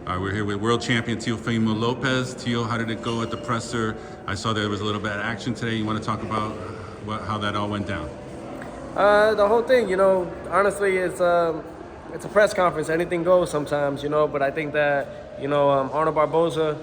All right, we're here with world champion Teofimo Lopez. Teo, how did it go at the presser? I saw there was a little bit of action today. You want to talk about how that all went down? The whole thing, honestly, it's a press conference. Anything goes sometimes, But I think that, Arnold Barboza,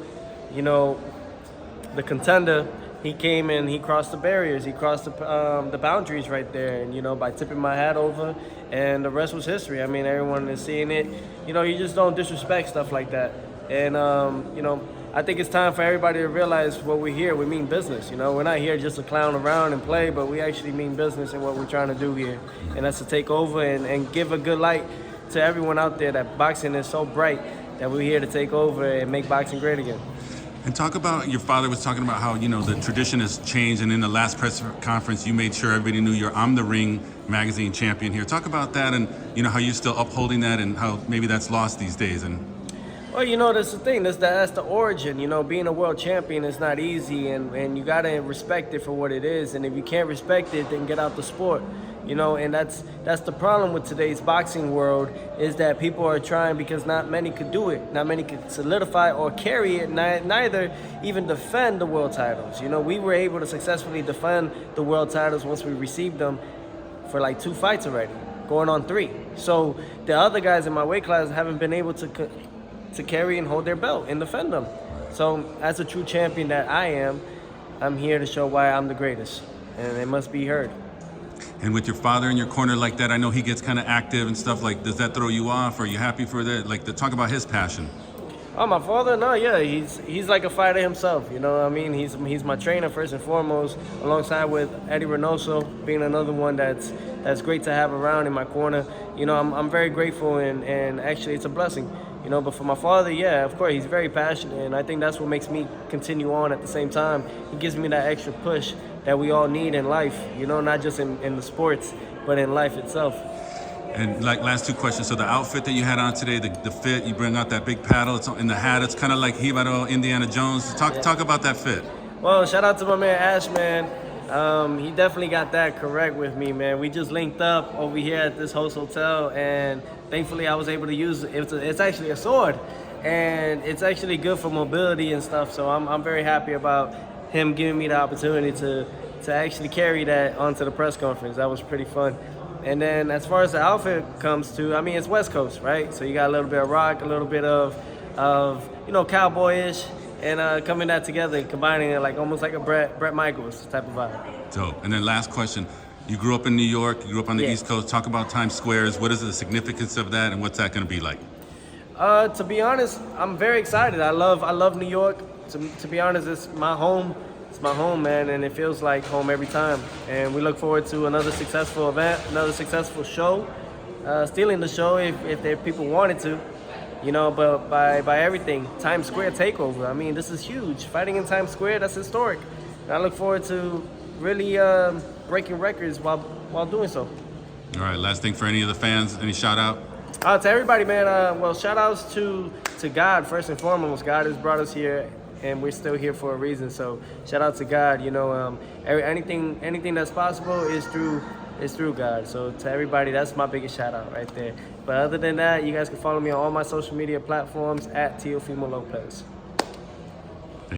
the contender, he came and he crossed the barriers. He crossed the boundaries right there, and by tipping my hat over, and the rest was history. I mean, everyone is seeing it. You just don't disrespect stuff like that. And I think it's time for everybody to realize what we're here. We mean business. We're not here just to clown around and play, but we actually mean business in what we're trying to do here, and that's to take over and give a good light to everyone out there that boxing is so bright that we're here to take over and make boxing great again. And talk about, your father was talking about how, the tradition has changed, and in the last press conference, you made sure everybody knew you're I'm the Ring magazine champion here. Talk about that and, how you're still upholding that and how maybe that's lost these days. And well, that's the thing. That's the origin. Being a world champion is not easy, and you got to respect it for what it is. And if you can't respect it, then get out the sport. And that's the problem with today's boxing world, is that people are trying because not many could do it. Not many could solidify or carry it, neither even defend the world titles. We were able to successfully defend the world titles once we received them for like 2 fights already, going on 3. So the other guys in my weight class haven't been able to carry and hold their belt and defend them. So as a true champion that I am, I'm here to show why I'm the greatest, and it must be heard. And with your father in your corner like that, I know he gets kind of active and stuff. Like, does that throw you off? Are you happy for that? Like, to talk about his passion. Oh, my father? No, yeah, he's like a fighter himself. You know what I mean? He's my trainer first and foremost, alongside with Eddie Reynoso being another one that's great to have around in my corner. I'm very grateful, and actually it's a blessing. But for my father, yeah, of course, he's very passionate, and I think that's what makes me continue on at the same time. He gives me that extra push that we all need in life, not just in the sports, but in life itself. And like, last 2 questions. So the outfit that you had on today, the fit, you bring out that big paddle, it's in the hat, it's kind of like Hibaro, Indiana Jones. Talk about that fit. Well, shout out to my man Ash, man. He definitely got that correct with me, man. We just linked up over here at this host hotel, and thankfully I was able to use it. It's actually a sword, and it's actually good for mobility and stuff. So I'm very happy about him giving me the opportunity to actually carry that onto the press conference. That was pretty fun. And then as far as the outfit comes to, I mean, it's West Coast, right? So you got a little bit of rock, a little bit of cowboyish, and coming that together and combining it like almost like a Brett Michaels type of vibe. Dope. And then last question. You grew up in New York, you grew up on the East Coast. Talk about Times Squares. What is the significance of that, and what's that going to be like? To be honest, I'm very excited. I love New York. To be honest, it's my home. It's my home, man, and it feels like home every time. And we look forward to another successful event, another successful show, stealing the show if people wanted to, but by everything. Times Square takeover. I mean, this is huge. Fighting in Times Square, that's historic. And I look forward to really breaking records while doing so. All right, last thing for any of the fans, any shout out? To everybody, man. Well, shout outs to God first and foremost. God has brought us here, and we're still here for a reason. So shout out to God. Anything that's possible is through God. So to everybody, that's my biggest shout out right there. But other than that, you guys can follow me on all my social media platforms at Teofimo Lopez.